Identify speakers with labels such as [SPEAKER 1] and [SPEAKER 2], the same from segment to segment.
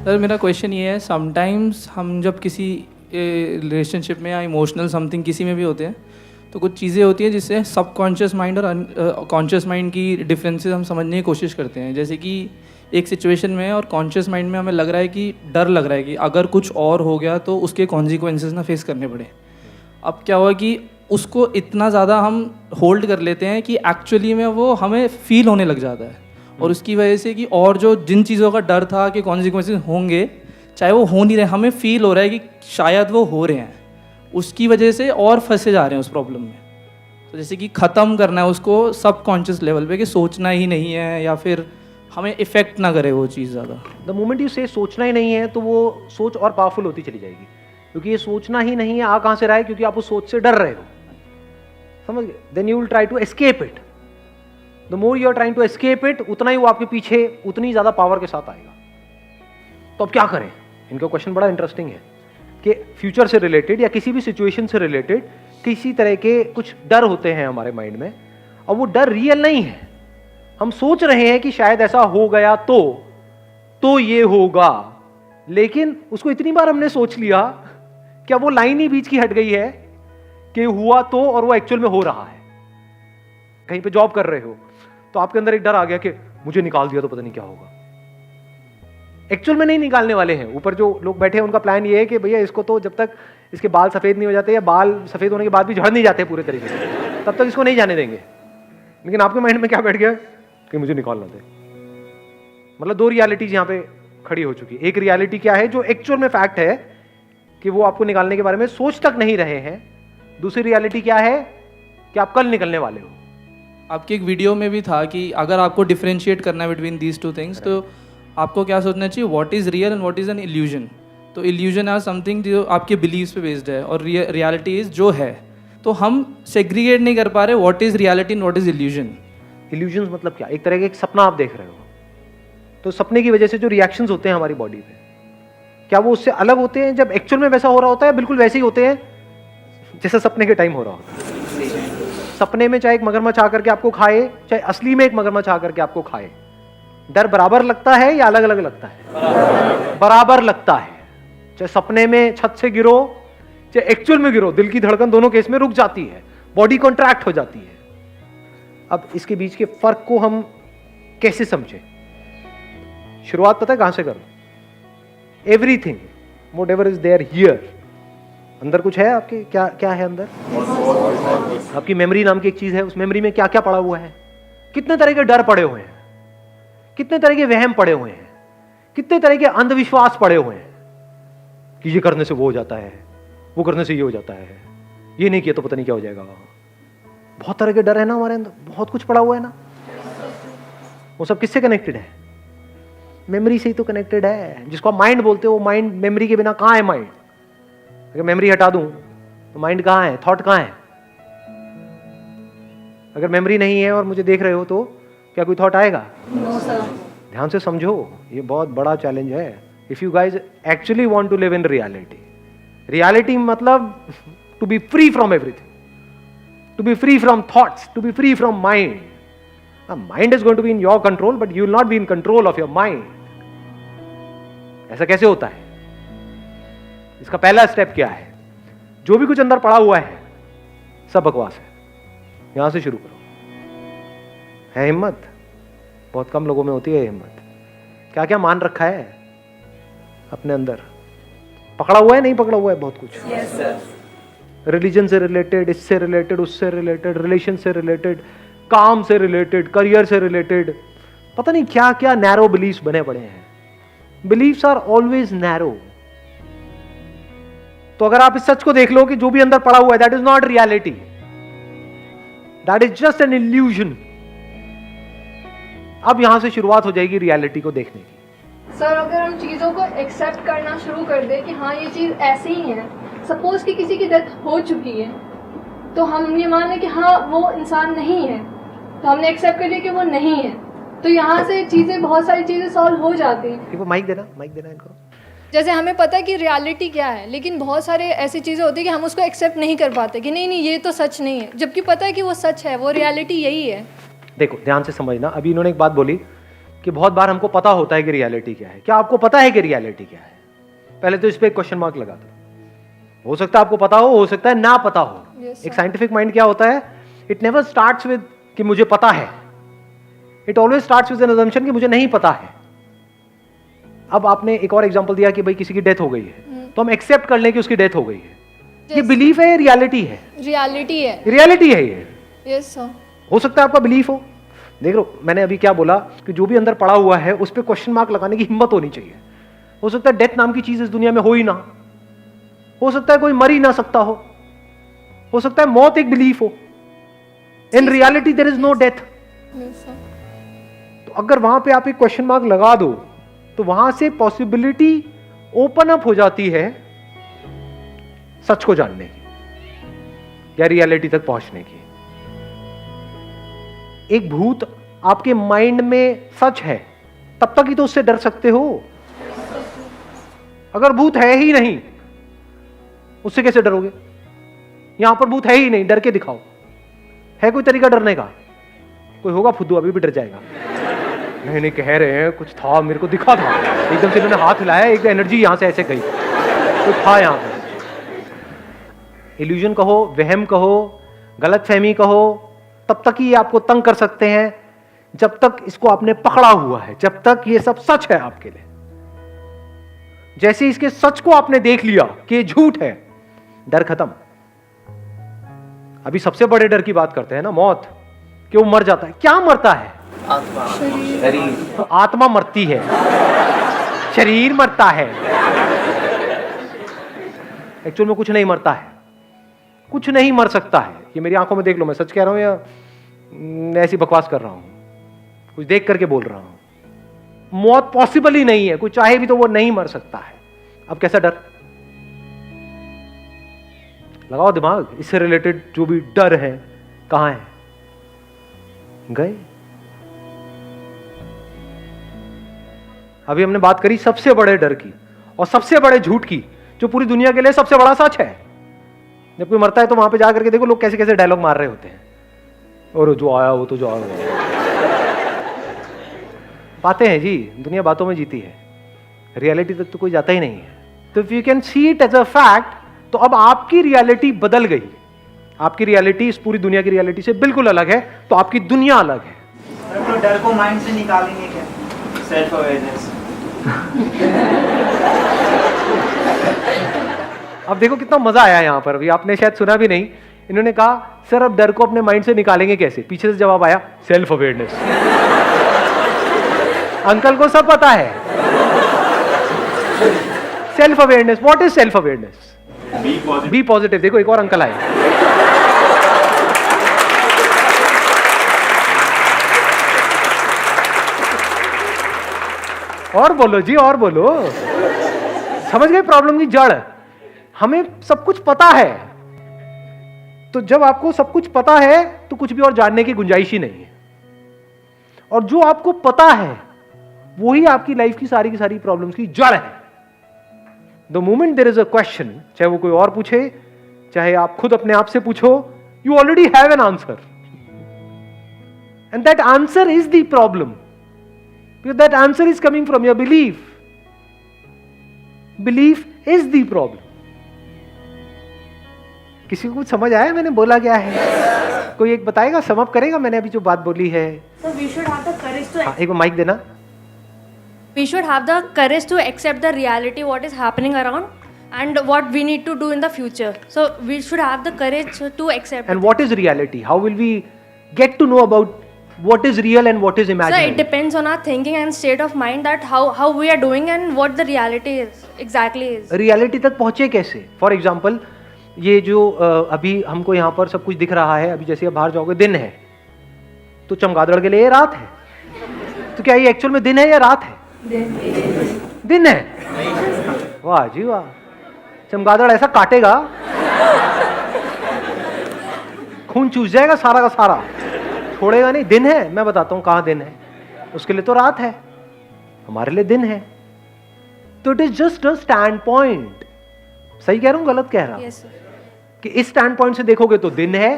[SPEAKER 1] Sir मेरा question ये है, समटाइम्स हम जब किसी रिलेशनशिप में या इमोशनल समथिंग किसी में भी होते हैं तो कुछ चीज़ें होती हैं जिससे सबकॉन्शियस माइंड और कॉन्शियस माइंड की डिफरेंसेस हम समझने की कोशिश करते हैं। जैसे कि एक सिचुएशन में और कॉन्शियस माइंड में हमें लग रहा है कि डर लग रहा है कि अगर कुछ और हो गया तो उसके कॉन्सिक्वेंसेस ना फेस करने पड़े। अब क्या हुआ कि उसको इतना ज़्यादा हम होल्ड कर लेते हैं कि एक्चुअली में वो हमें फील होने लग जाता है, और उसकी वजह से कि और जो जिन चीज़ों का डर था कि कॉन्सिक्वेंसेस होंगे चाहे वो हो नहीं रहे, हमें फील हो रहा है कि शायद वो हो रहे हैं, उसकी वजह से और फंसे जा रहे हैं उस प्रॉब्लम में। तो जैसे कि ख़त्म करना है उसको सबकॉन्शियस लेवल पे कि सोचना ही नहीं है, या फिर हमें इफ़ेक्ट ना करे वो चीज़ ज़्यादा।
[SPEAKER 2] द मोमेंट यू से सोचना ही नहीं है तो वो सोच और पावरफुल होती चली जाएगी, क्योंकि ये सोचना ही नहीं है आ कहाँ से रहा है, क्योंकि आप उस सोच से डर रहे हो, समझ गए। Then you will try to escape it. The more you are trying to escape it, उतना ही वो आपके पीछे उतनी ज़्यादा पावर के साथ आएगा। तो अब क्या करें? इनका क्वेश्चन बड़ा इंटरेस्टिंग है कि फ्यूचर से रिलेटेड या किसी भी सिचुएशन से रिलेटेड किसी तरह के कुछ डर होते हैं हमारे माइंड में, और वो डर रियल नहीं है। हम सोच रहे हैं कि शायद ऐसा हो गया तो ये होगा, लेकिन उसको इतनी बार हमने सोच लिया, क्या वो लाइन ही बीच की हट गई है कि हुआ तो और वो एक्चुअल में हो रहा है। कहीं पे जॉब कर रहे हो तो आपके अंदर एक डर आ गया कि मुझे निकाल दिया तो पता नहीं क्या होगा। एक्चुअल में नहीं निकालने वाले हैं। ऊपर जो लोग बैठे हैं उनका प्लान ये है कि भैया इसको तो जब तक इसके बाल सफेद नहीं हो जाते, या बाल सफेद होने के बाद भी झड़ नहीं जाते पूरे तरीके से, तब तक इसको नहीं जाने देंगे। लेकिन आपके माइंड में क्या बैठ गया कि मुझे निकालना दे। मतलब दो रियलिटीज यहां पे खड़ी हो चुकी है। एक रियलिटी क्या है जो एक्चुअल में फैक्ट है कि वो आपको निकालने के बारे में सोच तक नहीं रहे हैं। दूसरी रियलिटी क्या है कि आप कल निकलने वाले हो।
[SPEAKER 1] आपकी एक वीडियो में भी था कि अगर आपको डिफरेंशिएट करना है बिटवीन दीज टू थिंग्स, तो आपको क्या सोचना चाहिए, what is real and what is an illusion. तो इल्यूजन आर समथिंग जो आपके बिलीव्स पे बेस्ड है, और रियलिटी इज जो है। तो हम सेग्रीगेट नहीं कर पा रहे what is reality and what is illusion.
[SPEAKER 2] Illusion मतलब क्या? एक तरह का एक सपना आप देख रहे हो, तो सपने की वजह से जो रिएक्शंस होते हैं हमारी बॉडी पे, क्या वो उससे अलग होते हैं जब एक्चुअल में वैसा हो रहा होता है? बिल्कुल वैसे ही होते हैं जैसा सपने के टाइम हो रहा होता है। सपने में चाहे एक मगरमच्छ आकर के आपको खाए, चाहे असली में एक मगरमच्छ आकर के आपको खाए, डर बराबर लगता है या अलग अलग लगता है? बराबर लगता है। चाहे सपने में छत से गिरो, चाहे एक्चुअल में गिरो, दिल की धड़कन दोनों केस में रुक जाती है, बॉडी कॉन्ट्रैक्ट हो जाती है। अब इसके बीच के फर्क को हम कैसे समझे? शुरुआत पता है कहां से करो? Everything whatever is there here, अंदर कुछ है आपके? क्या क्या है अंदर? आपकी मेमोरी नाम की एक चीज है। उस मेमोरी में क्या क्या पड़ा हुआ है? कितने तरह के डर पड़े हुए हैं, कितने तरह के वहम पड़े हुए हैं, कितने तरह के अंधविश्वास पड़े हुए हैं कि ये करने से वो हो जाता है, वो करने से ये हो जाता है, ये नहीं किया तो पता नहीं क्या हो जाएगा। बहुत तरह के डर है ना हमारे अंदर, बहुत कुछ पड़ा हुआ है ना। वो सब किससे कनेक्टेड है? मेमोरी से ही तो कनेक्टेड है। जिसको आप माइंड बोलते हो, वो माइंड, मेमोरी के बिना कहां है माइंड? अगर मेमोरी हटा दूं तो माइंड कहां है, थॉट कहां है? अगर मेमोरी नहीं है और मुझे देख रहे हो तो क्या कोई थॉट आएगा?
[SPEAKER 3] No sir.
[SPEAKER 2] ध्यान से समझो, ये बहुत बड़ा चैलेंज है। If you guys actually want to live in reality, reality मतलब to be free from everything, to be free from thoughts, to be free from mind. Mind is going to be in your control, but you will not be in control of your mind. ऐसा कैसे होता है? इसका पहला step क्या है? जो भी कुछ अंदर पड़ा हुआ है सब बकवास है। यहां से शुरू करो। है हिम्मत? बहुत कम लोगों में होती है हिम्मत। क्या क्या मान रखा है अपने अंदर? पकड़ा हुआ है, नहीं पकड़ा हुआ है बहुत कुछ।
[SPEAKER 3] Yes sir.
[SPEAKER 2] रिलीजन से रिलेटेड, इससे रिलेटेड, उससे रिलेटेड, रिलेशन से रिलेटेड, काम से रिलेटेड, करियर से रिलेटेड, पता नहीं क्या क्या नैरो बिलीफ्स बने पड़े हैं। Beliefs are always narrow. तो अगर आप इस सच को देख लो कि जो भी अंदर पड़ा हुआ है, that is not reality, that is just an illusion. अब यहां से शुरुआत हो जाएगी रियलिटी को देखने की।
[SPEAKER 3] सर अगर हम चीज़ों को एक्सेप्ट करना शुरू कर दे कि हाँ ये चीज़ ऐसी ही है, सपोज कि किसी की डेथ हो चुकी है, तो हम ये मान लें कि हाँ वो इंसान नहीं है, तो हमने एक्सेप्ट कर लिया कि वो नहीं है, तो यहाँ से चीज़ें, बहुत सारी चीज़ें सॉल्व हो जाती हैं।
[SPEAKER 2] माइक देना इनको।
[SPEAKER 3] जैसे हमें पता है कि रियलिटी क्या है, लेकिन बहुत सारे ऐसी चीज़ें होती है कि हम उसको एक्सेप्ट नहीं कर पाते कि नहीं ये तो सच नहीं है, जबकि पता है कि वो सच है, वो रियलिटी यही है।
[SPEAKER 2] देखो ध्यान से समझना। अभी इन्होंने एक बात बोली कि बहुत बार हमको पता होता है कि रियलिटी क्या है। क्या आपको पता है कि रियलिटी क्या है? पहले तो इस पे एक क्वेश्चन मार्क लगा दो। हो सकता है आपको पता हो सकता है ना पता हो।
[SPEAKER 3] Yes,
[SPEAKER 2] एक साइंटिफिक माइंड क्या होता है? इट नेवर स्टार्ट्स विद कि मुझे पता है, it always starts with N assumption कि मुझे नहीं पता है। अब आपने एक और एग्जांपल दिया कि भाई किसी की डेथ हो गई है, तो हम एक्सेप्ट कर लें कि उसकी डेथ हो गई है। ये बिलीफ है, रियलिटी है?
[SPEAKER 3] रियलिटी है।
[SPEAKER 2] रियलिटी है ये।
[SPEAKER 3] Yes sir.
[SPEAKER 2] हो सकता है आपका बिलीफ हो। देख लो, मैंने अभी क्या बोला कि जो भी अंदर पड़ा हुआ है उस पर क्वेश्चन मार्क लगाने की हिम्मत होनी चाहिए। हो सकता है डेथ नाम की चीज इस दुनिया में हो ही ना, हो सकता है कोई मर ही ना सकता हो सकता है मौत एक बिलीफ हो। In reality there is no death. तो अगर वहां पे आप एक क्वेश्चन मार्क लगा दो तो वहां से पॉसिबिलिटी ओपन अप हो जाती है सच को जानने की या रियलिटी तक पहुंचने की। एक भूत आपके माइंड में सच है तब तक ही तो उससे डर सकते हो। अगर भूत है ही नहीं उससे कैसे डरोगे? यहां पर भूत है ही नहीं, डर के दिखाओ। है कोई तरीका डरने का? कोई होगा फुद्दू अभी भी डर जाएगा। नहीं कह रहे हैं कुछ था, मेरे को दिखा था, एकदम से इन्होंने हाथ हिलाया, एक एनर्जी यहां से ऐसे गई, कुछ था यहां पर। इल्यूजन कहो, वहम कहो, गलतफहमी कहो, तब तक ही आपको तंग कर सकते हैं जब तक इसको आपने पकड़ा हुआ है, जब तक ये सब सच है आपके लिए। जैसे इसके सच को आपने देख लिया कि ये झूठ है, डर खत्म। अभी सबसे बड़े डर की बात करते हैं ना, मौत, कि वो मर जाता है। क्या मरता है?
[SPEAKER 4] आत्मा, शरीर।
[SPEAKER 2] तो आत्मा मरती है, शरीर मरता है। एक्चुअल में कुछ नहीं मरता है, कुछ नहीं मर सकता है। ये मेरी आंखों में देख लो, मैं सच कह रहा हूं या ऐसी बकवास कर रहा हूं? कुछ देख करके बोल रहा हूं। मौत पॉसिबल ही नहीं है, कोई चाहे भी तो वो नहीं मर सकता है। अब कैसा डर? लगाओ दिमाग, इससे रिलेटेड जो भी डर है कहां है? गए। अभी हमने बात करी सबसे बड़े डर की और सबसे बड़े झूठ की, जो पूरी दुनिया के लिए सबसे बड़ा सच है। जब कोई मरता है तो वहां पे जाकर के देखो लोग कैसे कैसे डायलॉग मार रहे होते हैं, और जो आया वो तो जो आया। बातें हैं जी, दुनिया बातों में जीती है, रियलिटी तक तो कोई जाता ही नहीं है। तो if you can see it as a fact, तो अब आपकी रियलिटी बदल गई। आपकी रियलिटी इस पूरी दुनिया की रियलिटी से बिल्कुल अलग है, तो आपकी दुनिया अलग है।
[SPEAKER 4] तो डर को माइंड से निकालेंगे क्या? Self awareness.
[SPEAKER 2] अब देखो कितना मजा आया यहाँ पर। अभी आपने शायद सुना भी नहीं, इन्होंने कहा सर अब डर को अपने माइंड से निकालेंगे कैसे? पीछे से जवाब आया सेल्फ अवेयरनेस। अंकल को सब पता है। Self awareness, what is self awareness? Be positive. देखो एक और अंकल आए। और बोलो जी, और बोलो। समझ गए प्रॉब्लम की जड़? हमें सब कुछ पता है, तो जब आपको सब कुछ पता है तो कुछ भी और जानने की गुंजाइश ही नहीं है। और जो आपको पता है वही आपकी लाइफ की सारी प्रॉब्लम्स की जड़ है। The moment there is a question, चाहे वो कोई और पूछे, चाहे आप खुद अपने आप से पूछो, you already have an answer, and that answer is the problem, because that answer is coming from your belief. Belief is the problem. किसी को कुछ समझ आया मैंने बोला क्या है? कोई एक बताएगा, समअप करेगा मैंने अभी जो बात बोली है?
[SPEAKER 5] So we should have the courage to
[SPEAKER 2] एक बार माइक देना।
[SPEAKER 5] we should have the courage to accept the reality what is happening around and what we need to do in the future. So we should have the courage to accept.
[SPEAKER 2] And what is reality? How will we get to know about what is real and what is
[SPEAKER 5] So
[SPEAKER 2] imaginary?
[SPEAKER 5] it depends on our thinking and state of mind that how we are doing and what the reality is exactly is.
[SPEAKER 2] Reality तक पहुंचे कैसे? For example ये जो अभी हमको यहाँ पर सब कुछ दिख रहा है, अभी जैसे बाहर जाओगे दिन है तो चमगादड़ के लिए ये रात है, तो क्या ये एक्चुअल में दिन है या रात है? दिन है। वाह जी वाह, चमगादड़ ऐसा काटेगा खून चूस जाएगा सारा का सारा, छोड़ेगा नहीं। दिन है, मैं बताता हूं कहां दिन है, उसके लिए तो रात है, हमारे लिए दिन है। तो it is just a stand point. सही कह रहा हूं गलत कह रहा हूं?
[SPEAKER 5] Yes, sir.
[SPEAKER 2] कि इस स्टैंड पॉइंट से देखोगे तो दिन है,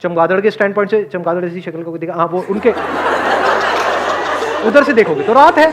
[SPEAKER 2] चमगादड़ के स्टैंड पॉइंट से, चमगादड़ ऐसी शक्ल को देखा, हाँ वो उनके उधर से देखोगे तो रात है।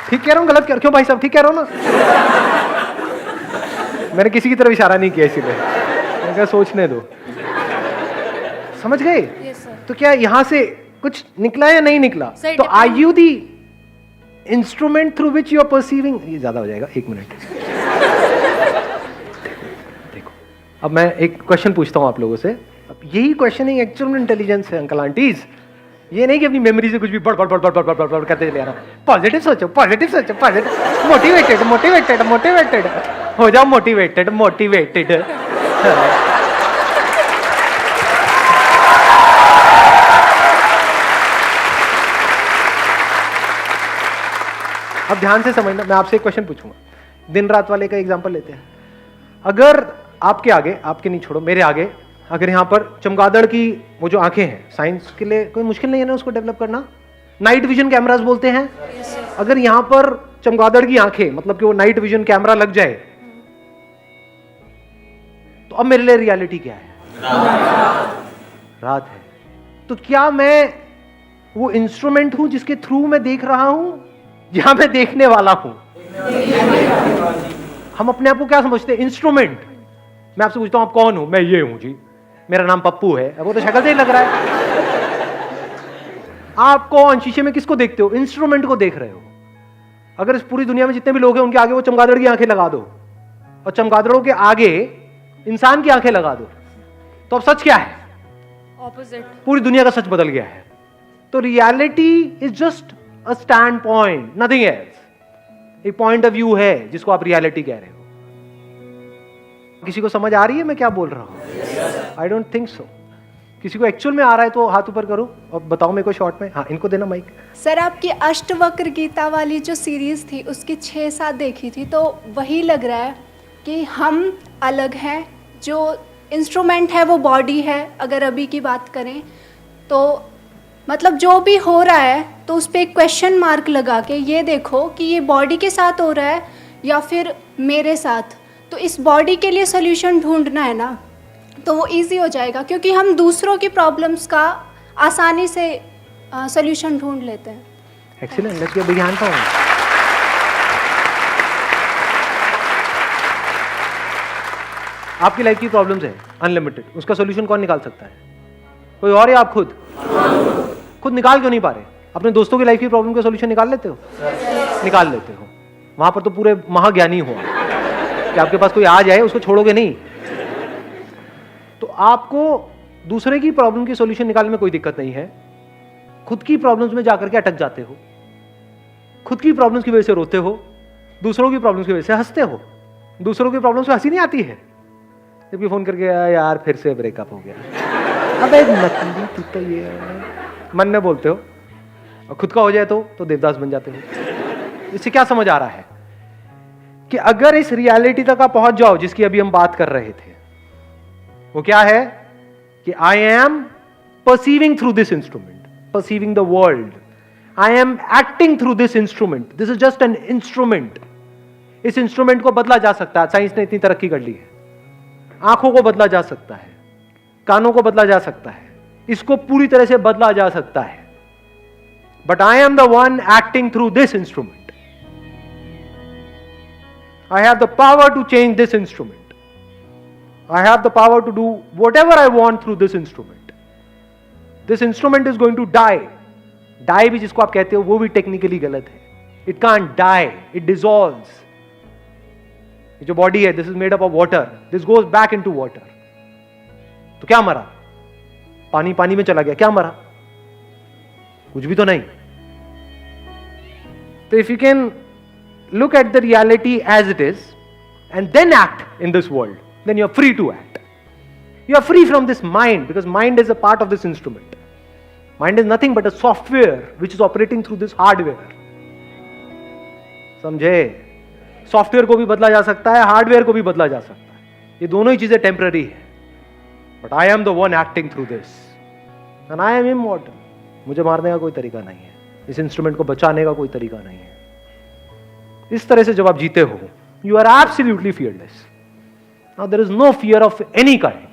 [SPEAKER 2] ठीक कह रहा हूँ, गलत कह क्यों भाई साहब, ठीक कह रहा हूँ ना? मैंने किसी की तरफ इशारा नहीं किया, इसीलिए मैंने कहा सोचने दो। समझ गए?
[SPEAKER 5] Yes, sir.
[SPEAKER 2] तो क्या यहाँ से कुछ निकला या नहीं निकला?
[SPEAKER 5] Sir,
[SPEAKER 2] तो are you the instrument through which you are perceiving? ये ज्यादा हो जाएगा, 1 मिनट। देखो, अब मैं एक क्वेश्चन पूछता हूँ आप लोगों से। अब यही क्वेश्चनिंग एक्चुअल में इंटेलिजेंस है अंकल आंटीज। ये नहीं कि अपनी मेमोरी से कुछ भी बड़ बड़ बड़ बड़ बड़ बड़ बड़ करते चले आना। पॉजिटिव सोचो, पॉजिटिव सोचो, पॉजिटिव, मोटिवेटेड मोटिवेटेड मोटिवेटेड हो जाओ, मोटिवेटेड मोटिवेटेड। अब ध्यान से समझना, मैं आपसे एक क्वेश्चन पूछूंगा। दिन रात वाले का एग्जांपल लेते हैं। अगर आपके आगे, आपके नहीं छोड़ो, मेरे आगे अगर यहाँ पर चमगादड़ की वो जो आंखें हैं, साइंस के लिए कोई मुश्किल नहीं है ना उसको डेवलप करना। नाइट विजन कैमरास बोलते हैं। अगर यहाँ पर चमगादड़ की आंखें, मतलब कि वो नाइट विजन कैमरा लग जाए, तो अब मेरे लिए रियलिटी क्या है? रात है। तो क्या मैं वो इंस्ट्रूमेंट हूं जिसके थ्रू मैं देख रहा हूं, या मैं देखने वाला हूं? हम अपने आप को क्या समझते हैं? इंस्ट्रूमेंट। मैं आपसे पूछता हूं आप कौन हो? मैं ये हूं जी, मेरा नाम पप्पू है। अब वो तो शक्ल से ही लग रहा है। आप कौन? शीशे में किसको देखते हो? इंस्ट्रूमेंट को देख रहे हो। अगर इस पूरी दुनिया में जितने भी लोग हैं उनके आगे वो चमगादड़ की आंखें लगा दो, और चमगादड़ों के आगे इंसान की आंखें लगा दो, तो अब सच क्या है?
[SPEAKER 5] Opposite.
[SPEAKER 2] पूरी दुनिया का सच बदल गया है। तो reality is just a stand point, nothing else. एक पॉइंट ऑफ व्यू है जिसको आप रियलिटी कह रहे हो। किसी को समझ आ रही है मैं क्या बोल रहा हूं? I don't think so. किसी को एक्चुअल में आ रहा है तो हाथ ऊपर करो और बताओ मेरे को शॉर्ट में। हाँ, इनको देना माइक।
[SPEAKER 6] सर, आपकी अष्टवक्र गीता वाली जो सीरीज थी उसकी 6-7 देखी थी, तो वही लग रहा है कि हम अलग हैं, जो इंस्ट्रूमेंट है वो बॉडी है। अगर अभी की बात करें तो मतलब जो भी हो रहा है तो उस पर एक क्वेश्चन मार्क लगा के ये देखो कि ये बॉडी के साथ हो रहा है या फिर मेरे साथ। तो इस बॉडी के लिए सोल्यूशन ढूंढना है ना, तो वो इजी हो जाएगा, क्योंकि हम दूसरों की प्रॉब्लम्स का आसानी से सोल्यूशन ढूंढ लेते हैं।
[SPEAKER 2] Excellent, let's give a big hand for him. आपकी लाइफ की प्रॉब्लम्स है अनलिमिटेड, उसका सोल्यूशन कौन निकाल सकता है? कोई और या आप खुद? खुद निकाल क्यों नहीं पा रहे? अपने दोस्तों की लाइफ की प्रॉब्लम का सोल्यूशन निकाल लेते हो? निकाल लेते हो। वहां पर तो पूरे महाज्ञानी हो कि आपके पास कोई आ जाए उसको छोड़ोगे नहीं। तो आपको दूसरे की प्रॉब्लम की सोल्यूशन निकालने में कोई दिक्कत नहीं है। खुद की प्रॉब्लम्स में जाकर के अटक जाते हो, खुद की प्रॉब्लम्स की वजह से रोते हो, दूसरों की प्रॉब्लम्स की वजह से हंसते हो। दूसरों की प्रॉब्लम्स में हंसी नहीं आती है, जबकि फोन करके यार फिर से ब्रेकअप हो गया, अबे नकली तू तो ये मन में बोलते हो, और खुद का हो जाए तो देवदास बन जाते हो। इससे क्या समझ आ रहा है कि अगर इस रियलिटी तक आप पहुंच जाओ जिसकी अभी हम बात कर रहे थे, वो क्या है कि I am perceiving through this instrument, perceiving the world, I am acting through this instrument, this is just an instrument. इस इंस्ट्रूमेंट को बदला जा सकता है, साइंस ने इतनी तरक्की कर ली है। आंखों को बदला जा सकता है, कानों को बदला जा सकता है, इसको पूरी तरह से बदला जा सकता है, but I am the one acting through this instrument. I have the power to change this instrument. I have the power to do whatever I want through this instrument. This instrument is going to die. Die भी जिसको आप कहते हो वो भी technically गलत है. It can't die. It dissolves. ये जो बॉडी है, this is made up of water. This goes back into water. तो क्या मरा? पानी पानी में चला गया, क्या मरा? कुछ भी तो नहीं. तो if you can look at the reality as it is and then act in this world, then you're free to act. You're free from this mind, because mind is a part of this instrument. Mind is nothing but a software which is operating through this hardware. समझे? Software को भी बदला जा सकता है, hardware को भी बदला जा सकता है, ये दोनों ही चीजें टेम्पररी है, but I am the one acting through this and I am immortal. मुझे मारने का कोई तरीका नहीं है, इस इंस्ट्रूमेंट को बचाने का कोई तरीका नहीं है. इस तरह से जब आप जीते हो, you are absolutely fearless. Now there is no fear of any kind.